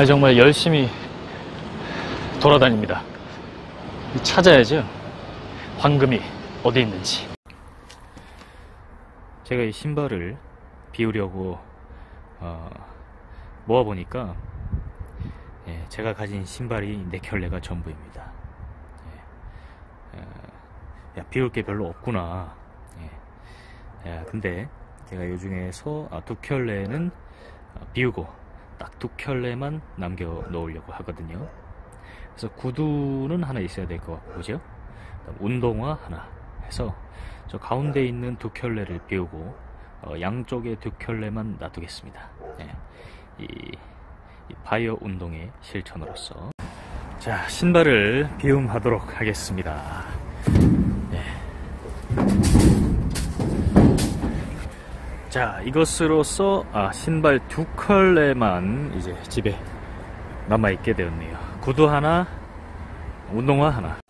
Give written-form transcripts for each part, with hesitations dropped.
정말 열심히 돌아다닙니다. 찾아야죠. 황금이 어디 있는지. 제가 이 신발을 비우려고 모아보니까 제가 가진 신발이 4켤레가 전부입니다. 비울 게 별로 없구나. 근데 제가 이 중에서 2켤레는 비우고 딱 2켤레만 남겨 놓으려고 하거든요. 그래서 구두는 하나 있어야 될 것 같고, 그죠? 운동화 하나 해서 저 가운데 있는 2켤레를 비우고 양쪽에 2켤레만 놔두겠습니다. 이 바이오 운동의 실천으로서. 자, 신발을 비움하도록 하겠습니다. 자, 이것으로써 신발 2켤레만 이제 집에 남아있게 되었네요. 구두 하나, 운동화 하나.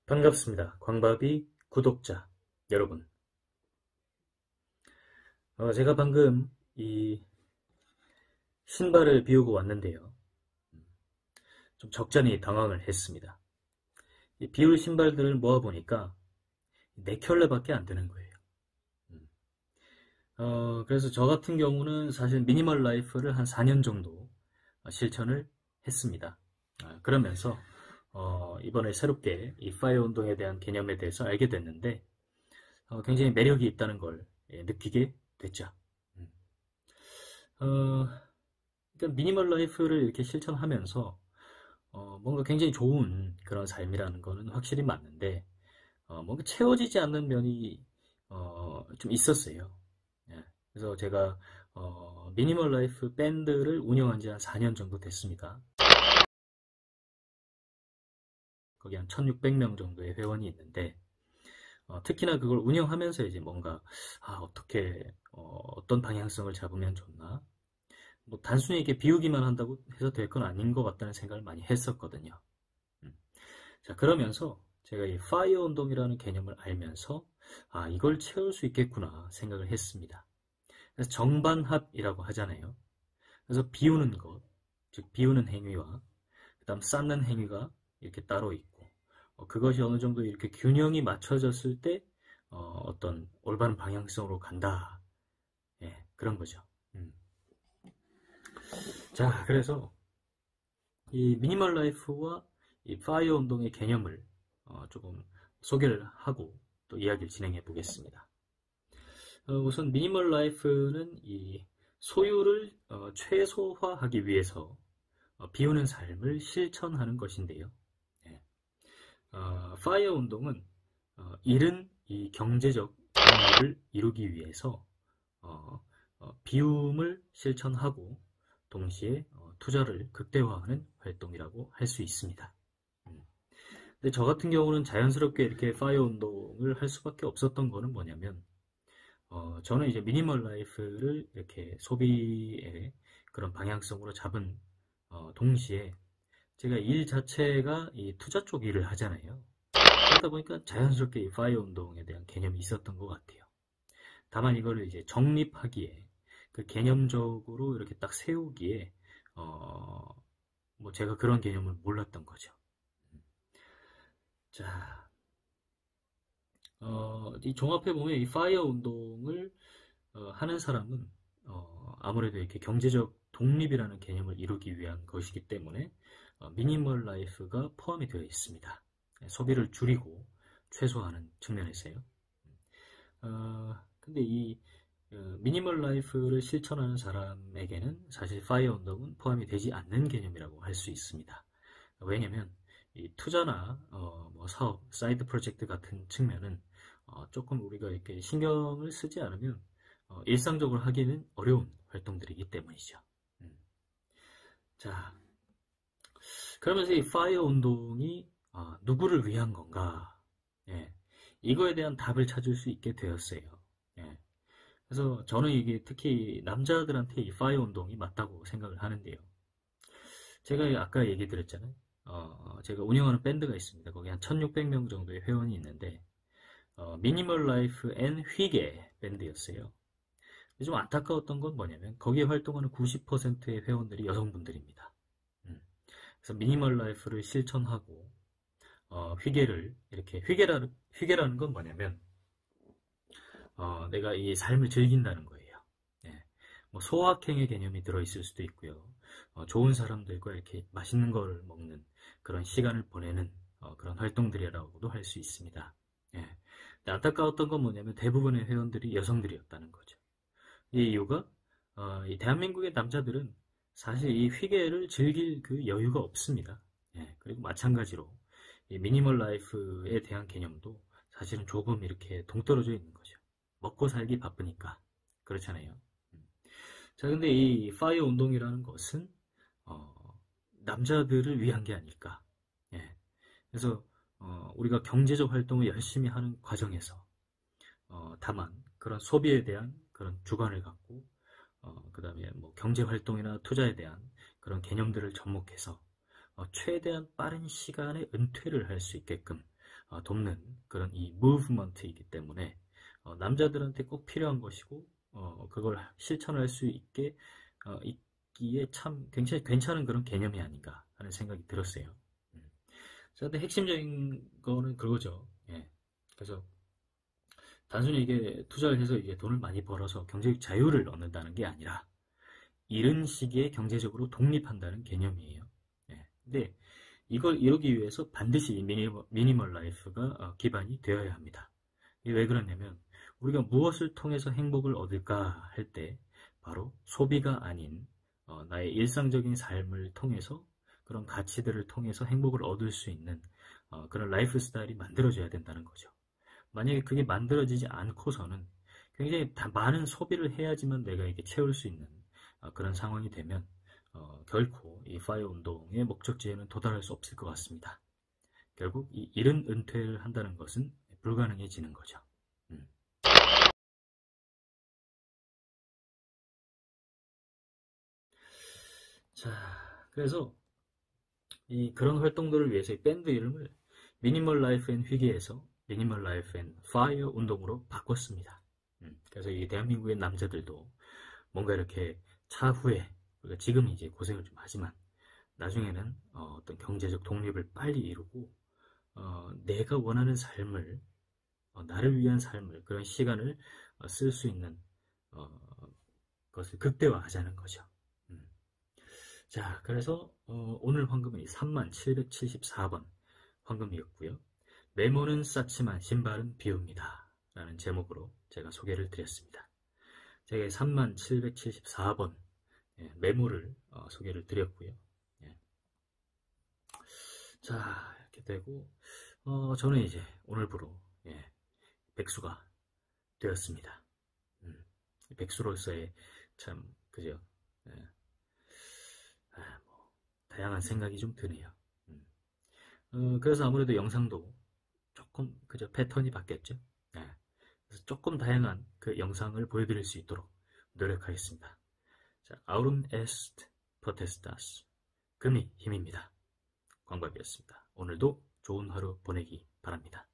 반갑습니다. 광바비 구독자 여러분. 제가 방금 이 신발을 비우고 왔는데요. 좀 적잖이 당황을 했습니다. 이 비울 신발들을 모아보니까 4켤레밖에 안 되는 거예요. 그래서 저 같은 경우는 사실 미니멀 라이프를 한 4년 정도 실천을 했습니다. 그러면서 이번에 새롭게 이 파이어 운동에 대한 개념에 대해서 알게 됐는데 굉장히 매력이 있다는 걸 느끼게 됐죠. 그러니까 미니멀 라이프를 이렇게 실천하면서 뭔가 굉장히 좋은 그런 삶이라는 거는 확실히 맞는데 뭔가 채워지지 않는 면이 좀 있었어요. 그래서 제가 미니멀 라이프 밴드를 운영한 지 한 4년 정도 됐습니다. 거기 한 1600명 정도의 회원이 있는데 특히나 그걸 운영하면서 이제 뭔가 어떻게 어떤 방향성을 잡으면 좋나, 뭐 단순히 이렇게 비우기만 한다고 해서 될 건 아닌 것 같다는 생각을 많이 했었거든요. 자, 그러면서 제가 이 파이어 운동이라는 개념을 알면서 이걸 채울 수 있겠구나 생각을 했습니다. 그래서 정반합이라고 하잖아요. 그래서 비우는 것, 즉 비우는 행위와 그 다음 쌓는 행위가 이렇게 따로 있고 그것이 어느 정도 이렇게 균형이 맞춰졌을 때 어떤 올바른 방향성으로 간다. 그런 거죠. 자, 그래서 이 미니멀 라이프와 이 파이어 운동의 개념을 조금 소개를 하고 또 이야기를 진행해 보겠습니다. 우선 미니멀 라이프는 이 소유를 최소화하기 위해서 비우는 삶을 실천하는 것인데요. 파이어 운동은 이른 이 경제적 독립을 이루기 위해서 비움을 실천하고 동시에 투자를 극대화하는 활동이라고 할 수 있습니다. 근데 저 같은 경우는 자연스럽게 이렇게 파이어 운동을 할 수밖에 없었던 거는 뭐냐면 저는 이제 미니멀 라이프를 이렇게 소비의 그런 방향성으로 잡은 동시에 제가 일 자체가 이 투자 쪽 일을 하잖아요. 그러다 보니까 자연스럽게 이 파이어 운동에 대한 개념이 있었던 것 같아요. 다만 이거를 이제 정립하기에 그 개념적으로 이렇게 딱 세우기에 뭐 제가 그런 개념을 몰랐던 거죠. 자, 이 종합해 보면 이 파이어 운동을 하는 사람은 아무래도 이렇게 경제적 독립이라는 개념을 이루기 위한 것이기 때문에 미니멀 라이프가 포함이 되어 있습니다. 소비를 줄이고 최소화하는 측면에서요. 근데 이 미니멀 라이프를 실천하는 사람에게는 사실 파이어 운동은 포함이 되지 않는 개념이라고 할 수 있습니다. 왜냐면 이 투자나 뭐 사업, 사이드 프로젝트 같은 측면은 조금 우리가 이렇게 신경을 쓰지 않으면 일상적으로 하기는 어려운 활동들이기 때문이죠. 자, 그러면서 이 파이어 운동이 누구를 위한 건가? 이거에 대한 답을 찾을 수 있게 되었어요. 그래서 저는 이게 특히 남자들한테 이 파이어 운동이 맞다고 생각을 하는데요. 제가 아까 얘기 드렸잖아요. 제가 운영하는 밴드가 있습니다. 거기 한 1600명 정도의 회원이 있는데 미니멀 라이프 앤 휘게 밴드였어요. 좀 안타까웠던 건 뭐냐면 거기에 활동하는 90%의 회원들이 여성분들입니다. 그래서 미니멀 라이프를 실천하고 휘게를 이렇게 휘게라는 건 뭐냐면 내가 이 삶을 즐긴다는 거예요. 예. 뭐 소확행의 개념이 들어있을 수도 있고요. 좋은 사람들과 이렇게 맛있는 걸 먹는 그런 시간을 보내는 그런 활동들이라고도 할 수 있습니다. 예. 근데 안타까웠던 건 뭐냐면 대부분의 회원들이 여성들이었다는 거죠. 이 이유가 이 대한민국의 남자들은 사실 이 휘게를 즐길 그 여유가 없습니다. 예. 그리고 마찬가지로 이 미니멀 라이프에 대한 개념도 사실은 조금 이렇게 동떨어져 있는 거죠. 먹고 살기 바쁘니까. 그렇잖아요. 자, 근데 이 파이어 운동이라는 것은 남자들을 위한 게 아닐까. 예. 그래서 우리가 경제적 활동을 열심히 하는 과정에서 다만 그런 소비에 대한 그런 주관을 갖고 그 다음에 뭐 경제 활동이나 투자에 대한 그런 개념들을 접목해서 최대한 빠른 시간에 은퇴를 할 수 있게끔 돕는 그런 이 무브먼트이기 때문에 남자들한테 꼭 필요한 것이고 그걸 실천할 수 있기에 참 굉장히 괜찮은 그런 개념이 아닌가 하는 생각이 들었어요. 자, 근데 핵심적인 거는 그거죠. 예. 그래서 단순히 이게 투자를 해서 이게 돈을 많이 벌어서 경제적 자유를 얻는다는 게 아니라 이런 시기에 경제적으로 독립한다는 개념이에요. 예. 근데 이걸 이루기 위해서 반드시 미니멀 라이프가 기반이 되어야 합니다. 이게 왜 그러냐면 우리가 무엇을 통해서 행복을 얻을까 할 때 바로 소비가 아닌 나의 일상적인 삶을 통해서 그런 가치들을 통해서 행복을 얻을 수 있는 그런 라이프 스타일이 만들어져야 된다는 거죠. 만약에 그게 만들어지지 않고서는 굉장히 많은 소비를 해야지만 내가 이게 채울 수 있는 그런 상황이 되면 결코 이 파이어 운동의 목적지에는 도달할 수 없을 것 같습니다. 결국 이 이른 은퇴를 한다는 것은 불가능해지는 거죠. 자, 그래서 이 그런 활동들을 위해서 이 밴드 이름을 미니멀 라이프 앤 휘게에서 미니멀 라이프 앤 파이어 운동으로 바꿨습니다. 그래서 이 대한민국의 남자들도 뭔가 이렇게 차후에 우리가 지금 이제 고생을 좀 하지만 나중에는 어떤 경제적 독립을 빨리 이루고 내가 원하는 삶을 나를 위한 삶을 그런 시간을 쓸 수 있는 것을 극대화하자는 거죠. 자, 그래서 오늘 황금은 3774번 황금이었고요. 메모는 쌓지만 신발은 비웁니다. 라는 제목으로 제가 소개를 드렸습니다. 제가 3774번 메모를 소개를 드렸고요. 예. 자, 이렇게 되고 저는 이제 오늘부로 백수가 되었습니다. 백수로서의 참 그죠? 예. 뭐, 다양한 생각이 좀 드네요. 그래서 아무래도 영상도 조금 그저 패턴이 바뀌었죠. 네. 그래서 조금 다양한 그 영상을 보여드릴 수 있도록 노력하겠습니다. 자, 아우름 에스트 포테스타스 금이 힘입니다. 광밥이었습니다. 오늘도 좋은 하루 보내기 바랍니다.